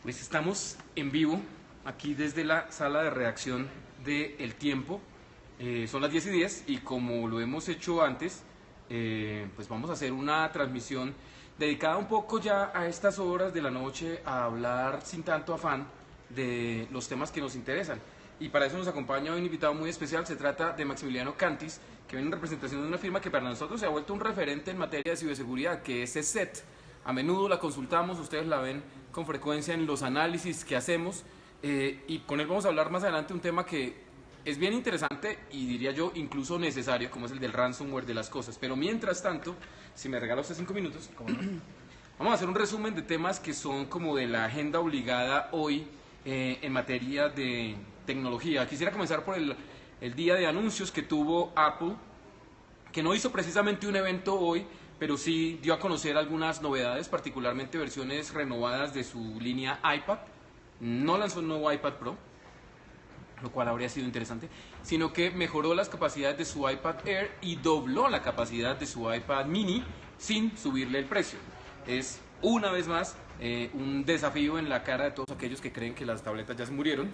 Pues estamos en vivo aquí desde la sala de redacción de El Tiempo. Son las 10:10 y como lo hemos hecho antes, pues vamos a hacer una transmisión dedicada un poco ya a estas horas de la noche a hablar sin tanto afán de los temas que nos interesan. Y para eso nos acompaña un invitado muy especial. Se trata de Maximiliano Cantis, que viene en representación de una firma que para nosotros se ha vuelto un referente en materia de ciberseguridad, que es ESET. A menudo la consultamos, ustedes la ven con frecuencia en los análisis que hacemos, y con él vamos a hablar más adelante un tema que es bien interesante y diría yo incluso necesario, como es el del ransomware de las cosas. Pero mientras tanto, si me regala usted 5 minutos, ¿cómo no? Vamos a hacer un resumen de temas que son como de la agenda obligada hoy en materia de tecnología. Quisiera comenzar por el día de anuncios que tuvo Apple, que no hizo precisamente un evento hoy, pero sí dio a conocer algunas novedades, particularmente versiones renovadas de su línea iPad. No lanzó un nuevo iPad Pro, lo cual habría sido interesante, sino que mejoró las capacidades de su iPad Air y dobló la capacidad de su iPad Mini sin subirle el precio. Es una vez más un desafío en la cara de todos aquellos que creen que las tabletas ya se murieron.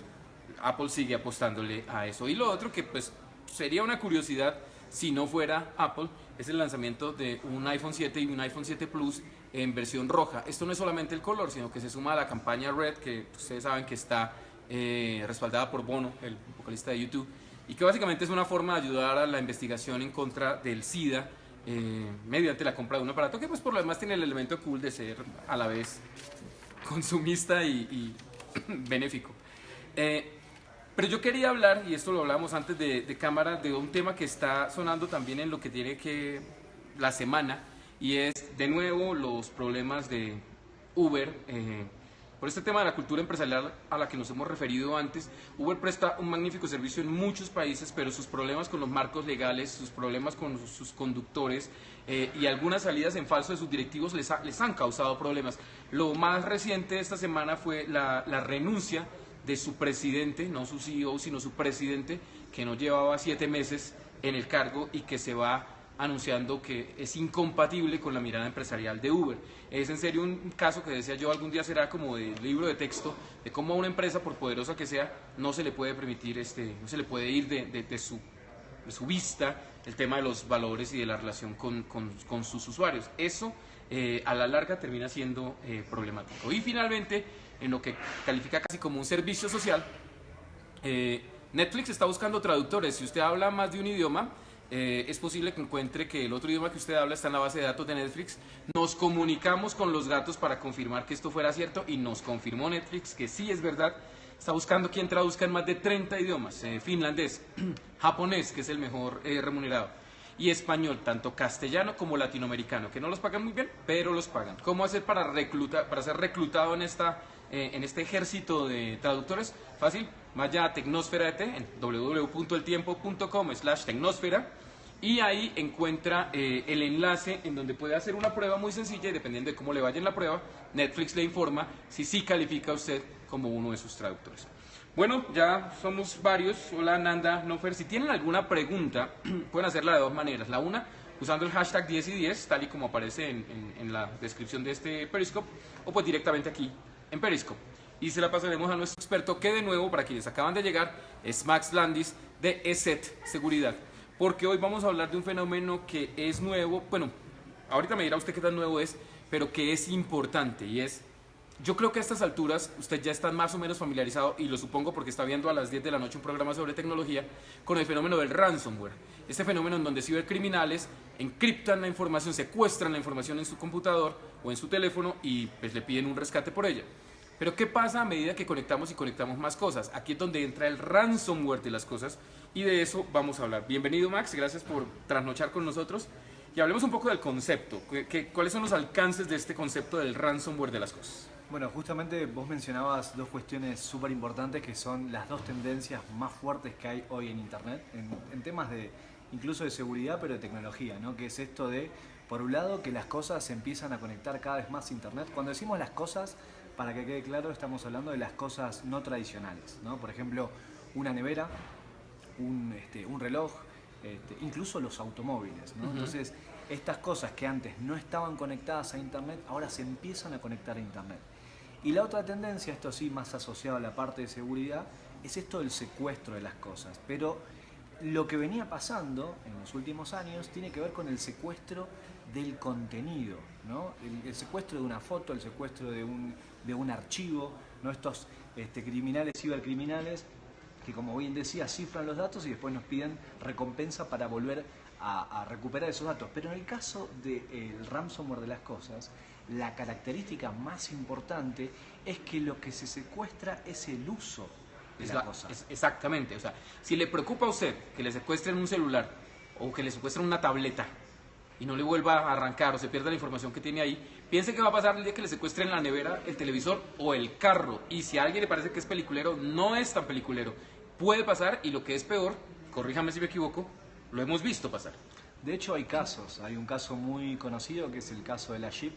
Apple sigue apostándole a eso. Y lo otro que pues sería una curiosidad si no fuera Apple, es el lanzamiento de un iPhone 7 y un iPhone 7 Plus en versión roja. Esto no es solamente el color, sino que se suma a la campaña Red, que ustedes saben que está respaldada por Bono, el vocalista de YouTube, y que básicamente es una forma de ayudar a la investigación en contra del SIDA mediante la compra de un aparato que pues por lo demás tiene el elemento cool de ser a la vez consumista y benéfico. Pero yo quería hablar, y esto lo hablamos antes de cámara, de un tema que está sonando también en lo que tiene que la semana, y es de nuevo los problemas de Uber. Por este tema de la cultura empresarial a la que nos hemos referido antes, Uber presta un magnífico servicio en muchos países, pero sus problemas con los marcos legales, sus problemas con sus conductores y algunas salidas en falso de sus directivos les han causado problemas. Lo más reciente de esta semana fue la renuncia de su presidente, no su CEO, sino su presidente, que no llevaba 7 meses en el cargo y que se va anunciando que es incompatible con la mirada empresarial de Uber. Es en serio un caso que decía yo algún día será como de libro de texto, de cómo a una empresa, por poderosa que sea, no se le puede permitir, no se le puede ir de su vista el tema de los valores y de la relación con sus usuarios. Eso a la larga termina siendo problemático. Y finalmente, en lo que califica casi como un servicio social, Netflix está buscando traductores. Si usted habla más de un idioma, es posible que encuentre que el otro idioma que usted habla está en la base de datos de Netflix. Nos comunicamos con los gatos para confirmar que esto fuera cierto y nos confirmó Netflix que sí es verdad. Está buscando quien traduzca en más de 30 idiomas, finlandés, japonés, que es el mejor remunerado, y español, tanto castellano como latinoamericano, que no los pagan muy bien, pero los pagan. ¿Cómo hacer para ser reclutado en este ejército de traductores? Fácil, vaya a Tecnosfera en www.eltiempo.com/tecnosfera y ahí encuentra el enlace en donde puede hacer una prueba muy sencilla y dependiendo de cómo le vaya en la prueba, Netflix le informa si sí califica a usted como uno de sus traductores. Bueno, ya somos varios. Hola Nanda, Nofer. Si tienen alguna pregunta, pueden hacerla de dos maneras. La una, usando el hashtag 10y10, tal y como aparece en la descripción de este Periscope, o pues directamente aquí en Periscope. Y se la pasaremos a nuestro experto, que de nuevo, para quienes acaban de llegar, es Max Landis de ESET Seguridad. Porque hoy vamos a hablar de un fenómeno que es nuevo. Bueno, ahorita me dirá usted qué tan nuevo es, pero que es importante y es... Yo creo que a estas alturas usted ya está más o menos familiarizado, y lo supongo porque está viendo a las 10 de la noche un programa sobre tecnología, con el fenómeno del ransomware. Este fenómeno en donde cibercriminales encriptan la información, secuestran la información en su computador o en su teléfono y pues le piden un rescate por ella. Pero ¿qué pasa a medida que conectamos y conectamos más cosas? Aquí es donde entra el ransomware de las cosas y de eso vamos a hablar. Bienvenido Max, gracias por trasnochar con nosotros. Y hablemos un poco del concepto. ¿Cuáles son los alcances de este concepto del ransomware de las cosas? Bueno, justamente vos mencionabas dos cuestiones súper importantes que son las dos tendencias más fuertes que hay hoy en Internet, en temas de incluso de seguridad, pero de tecnología, ¿no? Que es esto de, por un lado, que las cosas se empiezan a conectar cada vez más a Internet. Cuando decimos las cosas, para que quede claro, estamos hablando de las cosas no tradicionales, ¿no? Por ejemplo, una nevera, un reloj, incluso los automóviles, ¿no? Entonces, estas cosas que antes no estaban conectadas a Internet, ahora se empiezan a conectar a Internet. Y la otra tendencia, esto sí más asociado a la parte de seguridad, es esto del secuestro de las cosas. Pero lo que venía pasando en los últimos años tiene que ver con el secuestro del contenido, ¿no? El secuestro de una foto, el secuestro de un archivo, ¿no? Estos criminales, cibercriminales, que como bien decía, cifran los datos y después nos piden recompensa para volver a recuperar esos datos. Pero en el caso del ransomware de las cosas, la característica más importante es que lo que se secuestra es el uso de la cosa. Exactamente, o sea, si le preocupa a usted que le secuestren un celular o que le secuestren una tableta y no le vuelva a arrancar o se pierda la información que tiene ahí, piense que va a pasar el día que le secuestren la nevera, el televisor o el carro. Y si a alguien le parece que es peliculero, no es tan peliculero. Puede pasar, y lo que es peor, corríjame si me equivoco, lo hemos visto pasar. De hecho hay casos, hay un caso muy conocido que es el caso de la Jeep,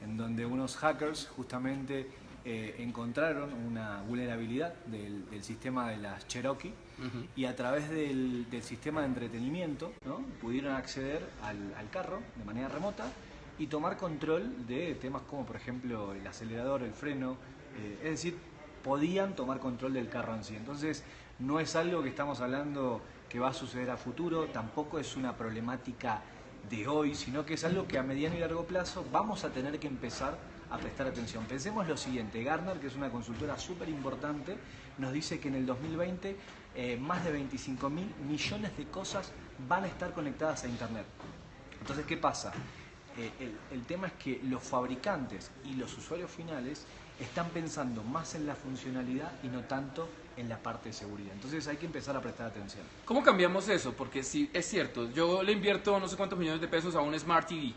en donde unos hackers justamente encontraron una vulnerabilidad del sistema de las Cherokee y a través del sistema de entretenimiento, ¿no? Pudieron acceder al carro de manera remota y tomar control de temas como por ejemplo el acelerador, el freno, es decir, podían tomar control del carro en sí. Entonces no es algo que estamos hablando que va a suceder a futuro, tampoco es una problemática de hoy, sino que es algo que a mediano y largo plazo vamos a tener que empezar a prestar atención. Pensemos lo siguiente, Gartner, que es una consultora súper importante, nos dice que en el 2020 más de 25.000 millones de cosas van a estar conectadas a Internet. Entonces, ¿qué pasa? El tema es que los fabricantes y los usuarios finales están pensando más en la funcionalidad y no tanto en la parte de seguridad. Entonces hay que empezar a prestar atención. ¿Cómo cambiamos eso? Porque sí, es cierto, yo le invierto no sé cuántos millones de pesos a un Smart TV,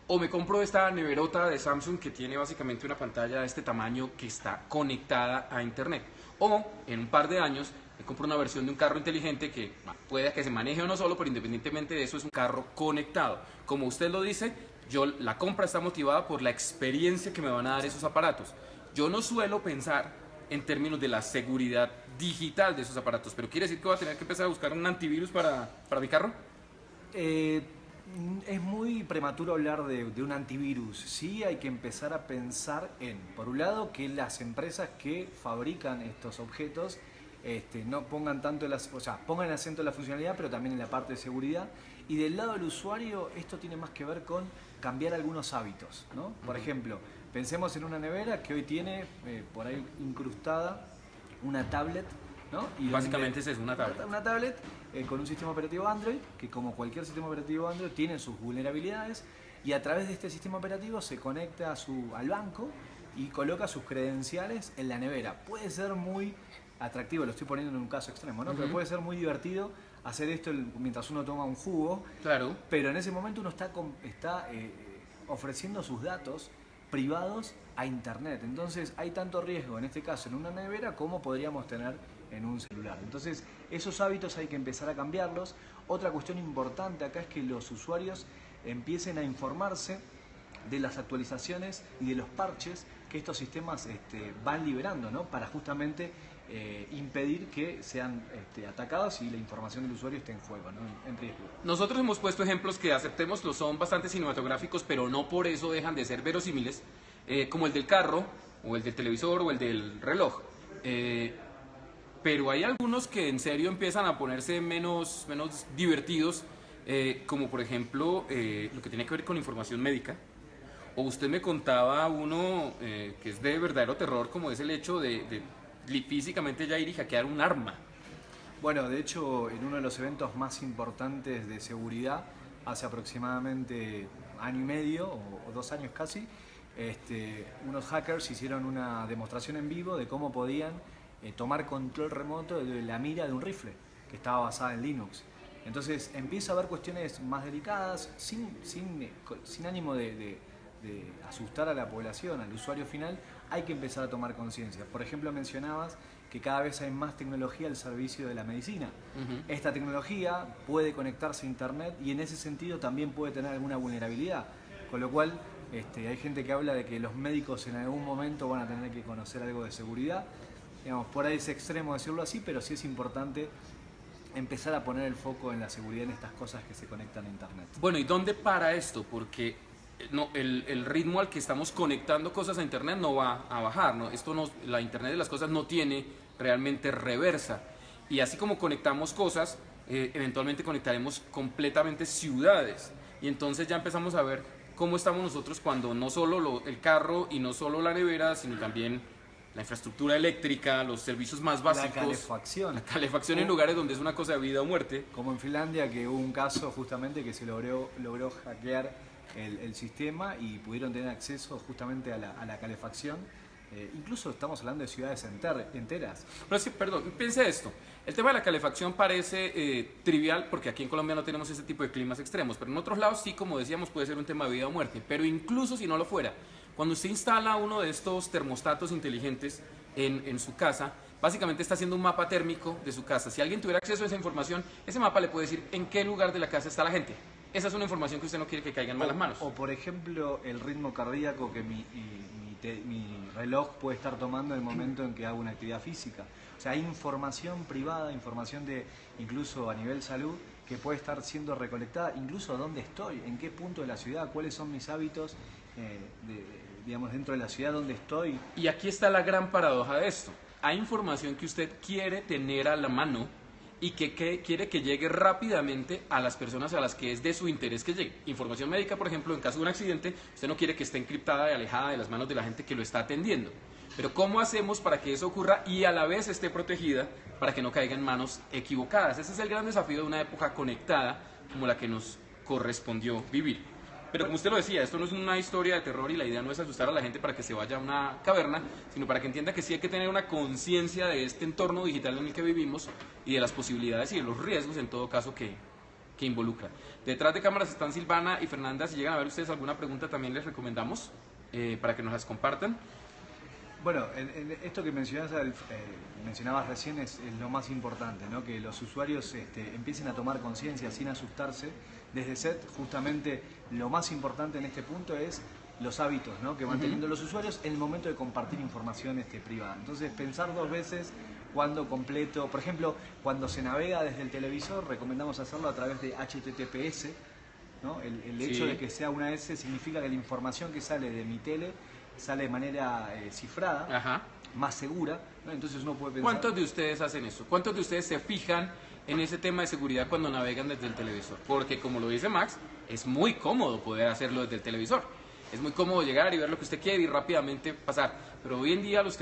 o me compro esta neverota de Samsung que tiene básicamente una pantalla de este tamaño que está conectada a Internet. O en un par de años me compro una versión de un carro inteligente que puede que se maneje o no solo, pero independientemente de eso es un carro conectado. Como usted lo dice, la compra está motivada por la experiencia que me van a dar esos aparatos. Yo no suelo pensar en términos de la seguridad digital de esos aparatos, pero ¿quiere decir que voy a tener que empezar a buscar un antivirus para mi carro? Es muy prematuro hablar de un antivirus. Sí hay que empezar a pensar por un lado, que las empresas que fabrican estos objetos no pongan tanto pongan el acento en la funcionalidad, pero también en la parte de seguridad. Y del lado del usuario, esto tiene más que ver con cambiar algunos hábitos, ¿no? Por ejemplo, pensemos en una nevera que hoy tiene por ahí incrustada una tablet, ¿no? Y básicamente es una tablet. Una tablet con un sistema operativo Android, que como cualquier sistema operativo Android tiene sus vulnerabilidades, y a través de este sistema operativo se conecta al banco y coloca sus credenciales en la nevera. Puede ser muy atractivo, lo estoy poniendo en un caso extremo, ¿no? Pero puede ser muy divertido hacer esto mientras uno toma un jugo. Claro. Pero en ese momento uno está ofreciendo sus datos privados a Internet. Entonces hay tanto riesgo en este caso en una nevera como podríamos tener en un celular. Entonces esos hábitos hay que empezar a cambiarlos. Otra cuestión importante acá es que los usuarios empiecen a informarse de las actualizaciones y de los parches que estos sistemas van liberando, ¿no? Para justamente impedir que sean atacados y la información del usuario esté en juego, ¿no? En riesgo. Nosotros hemos puesto ejemplos que, aceptémoslo, son bastante cinematográficos, pero no por eso dejan de ser verosímiles, como el del carro, o el del televisor, o el del reloj. Pero hay algunos que en serio empiezan a ponerse menos divertidos, como por ejemplo lo que tiene que ver con información médica. O usted me contaba uno que es de verdadero terror, como es el hecho de físicamente ya ir y hackear un arma. Bueno, de hecho, en uno de los eventos más importantes de seguridad, hace aproximadamente año y medio o 2 años casi, unos hackers hicieron una demostración en vivo de cómo podían tomar control remoto de la mira de un rifle que estaba basada en Linux. Entonces empieza a haber cuestiones más delicadas, sin ánimo de asustar a la población, al usuario final. Hay que empezar a tomar conciencia. Por ejemplo, mencionabas que cada vez hay más tecnología al servicio de la medicina. Esta tecnología puede conectarse a Internet y en ese sentido también puede tener alguna vulnerabilidad. Con lo cual, hay gente que habla de que los médicos en algún momento van a tener que conocer algo de seguridad. Digamos, por ahí es extremo decirlo así, pero sí es importante empezar a poner el foco en la seguridad en estas cosas que se conectan a Internet. Bueno, ¿y dónde para esto? Porque no, el ritmo al que estamos conectando cosas a Internet no va a bajar, ¿no? La Internet de las cosas no tiene realmente reversa. Y así como conectamos cosas, eventualmente conectaremos completamente ciudades. Y entonces ya empezamos a ver cómo estamos nosotros cuando no solo el carro y no solo la nevera, sino también la infraestructura eléctrica, los servicios más básicos. La calefacción en lugares donde es una cosa de vida o muerte. Como en Finlandia, que hubo un caso justamente que se logró hackear el sistema y pudieron tener acceso justamente a la calefacción. Incluso estamos hablando de ciudades enteras. Pero sí, perdón, piense esto. El tema de la calefacción parece trivial porque aquí en Colombia no tenemos ese tipo de climas extremos, pero en otros lados sí, como decíamos, puede ser un tema de vida o muerte. Pero incluso si no lo fuera, cuando usted instala uno de estos termostatos inteligentes en su casa, básicamente está haciendo un mapa térmico de su casa. Si alguien tuviera acceso a esa información, ese mapa le puede decir en qué lugar de la casa está la gente. Esa es una información que usted no quiere que caiga en malas manos. O por ejemplo, el ritmo cardíaco que mi reloj puede estar tomando en el momento en que hago una actividad física. O sea, hay información privada, información de incluso a nivel salud, que puede estar siendo recolectada, incluso dónde estoy, en qué punto de la ciudad, cuáles son mis hábitos, digamos, dentro de la ciudad donde estoy. Y aquí está la gran paradoja de esto. Hay información que usted quiere tener a la mano y que quiere que llegue rápidamente a las personas a las que es de su interés que llegue. Información médica, por ejemplo, en caso de un accidente, usted no quiere que esté encriptada y alejada de las manos de la gente que lo está atendiendo. Pero ¿cómo hacemos para que eso ocurra y a la vez esté protegida para que no caiga en manos equivocadas? Ese es el gran desafío de una época conectada como la que nos correspondió vivir. Pero como usted lo decía, esto no es una historia de terror y la idea no es asustar a la gente para que se vaya a una caverna, sino para que entienda que sí hay que tener una conciencia de este entorno digital en el que vivimos y de las posibilidades y de los riesgos en todo caso que involucra. Detrás de cámaras están Silvana y Fernanda. Si llegan a ver ustedes alguna pregunta también les recomendamos para que nos las compartan. Bueno, en esto que mencionabas recién es lo más importante, ¿no? Que los usuarios empiecen a tomar conciencia sin asustarse. Desde SET, justamente, lo más importante en este punto es los hábitos, ¿no? Que van teniendo los usuarios en el momento de compartir información privada. Entonces, pensar dos veces cuando completo, por ejemplo, cuando se navega desde el televisor, recomendamos hacerlo a través de HTTPS, ¿no? El hecho de que sea una S significa que la información que sale de mi tele sale de manera cifrada, más segura, ¿no? Entonces uno puede pensar... ¿Cuántos de ustedes hacen eso? ¿Cuántos de ustedes se fijan en ese tema de seguridad cuando navegan desde el televisor? Porque como lo dice Max, es muy cómodo poder hacerlo desde el televisor. Es muy cómodo llegar y ver lo que usted quiere y rápidamente pasar. Pero hoy en día los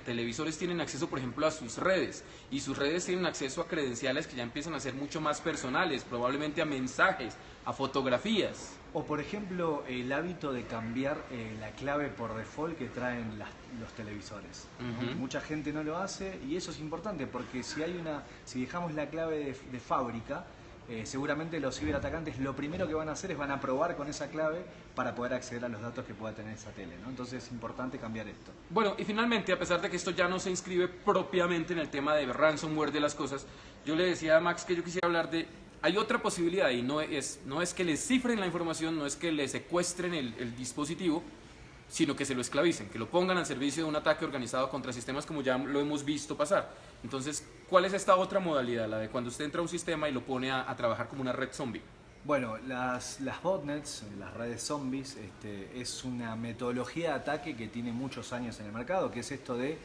televisores tienen acceso, por ejemplo, a sus redes. Y sus redes tienen acceso a credenciales que ya empiezan a ser mucho más personales, probablemente a mensajes, a fotografías. O por ejemplo, el hábito de cambiar la clave por default que traen los televisores. Mucha gente no lo hace y eso es importante porque si dejamos la clave de fábrica, seguramente los ciberatacantes lo primero que van a hacer es van a probar con esa clave para poder acceder a los datos que pueda tener esa tele, ¿no? Entonces es importante cambiar esto. Bueno, y finalmente, a pesar de que esto ya no se inscribe propiamente en el tema de ransomware de las cosas, yo le decía a Max que yo quisiera hablar de... Hay otra posibilidad y no es que les cifren la información, no es que le secuestren el dispositivo, sino que se lo esclavicen, que lo pongan al servicio de un ataque organizado contra sistemas como ya lo hemos visto pasar. Entonces, ¿cuál es esta otra modalidad? La de cuando usted entra a un sistema y lo pone a trabajar como una red zombie. Bueno, las botnets, las redes zombies, es una metodología de ataque que tiene muchos años en el mercado, que es esto de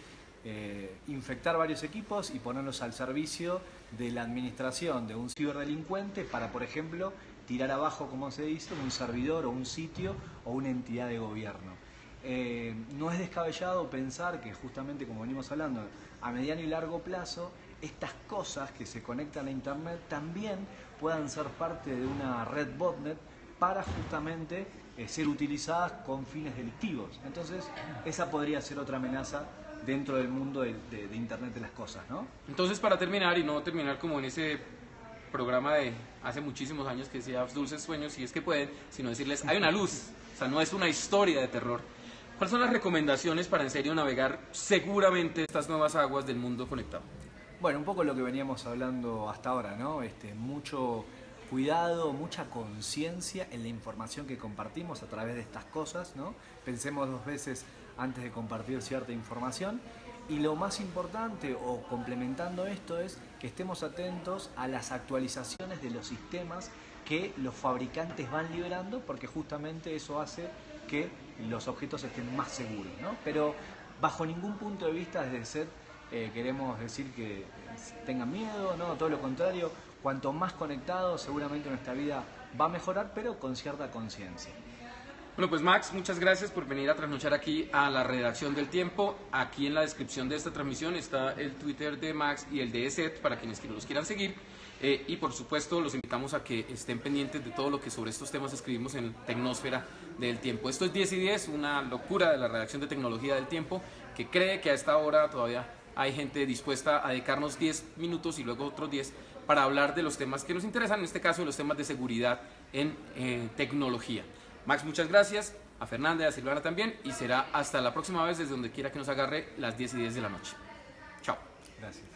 infectar varios equipos y ponerlos al servicio de la administración de un ciberdelincuente para, por ejemplo, tirar abajo, como se dice, un servidor o un sitio o una entidad de gobierno. No es descabellado pensar que justamente, como venimos hablando, a mediano y largo plazo, estas cosas que se conectan a Internet también puedan ser parte de una red botnet para justamente ser utilizadas con fines delictivos. Entonces, esa podría ser otra amenaza dentro del mundo de Internet de las cosas, ¿no? Entonces, para terminar, y no terminar como en ese programa de hace muchísimos años que decía Dulces Sueños, si es que pueden, sino decirles, hay una luz, o sea, no es una historia de terror. ¿Cuáles son las recomendaciones para en serio navegar seguramente estas nuevas aguas del mundo conectado? Bueno, un poco lo que veníamos hablando hasta ahora, ¿no? Mucho cuidado, mucha conciencia en la información que compartimos a través de estas cosas, ¿no? Pensemos dos veces antes de compartir cierta información. Y lo más importante, o complementando esto, es que estemos atentos a las actualizaciones de los sistemas que los fabricantes van liberando, porque justamente eso hace que los objetos estén más seguros, ¿no? Pero bajo ningún punto de vista desde SET queremos decir que tengan miedo, no, todo lo contrario. Cuanto más conectados, seguramente nuestra vida va a mejorar, pero con cierta conciencia. Bueno, pues Max, muchas gracias por venir a trasnochar aquí a la redacción del Tiempo. Aquí en la descripción de esta transmisión está el Twitter de Max y el de ESET para quienes los quieran seguir. Y por supuesto los invitamos a que estén pendientes de todo lo que sobre estos temas escribimos en Tecnósfera del Tiempo. Esto es 10 y 10, una locura de la redacción de tecnología del Tiempo, que cree que a esta hora todavía hay gente dispuesta a dedicarnos 10 minutos y luego otros 10 para hablar de los temas que nos interesan, en este caso los temas de seguridad en tecnología. Max, muchas gracias, a Fernanda y a Silvana también, y será hasta la próxima vez desde donde quiera que nos agarre las 10 y 10 de la noche. Chao. Gracias.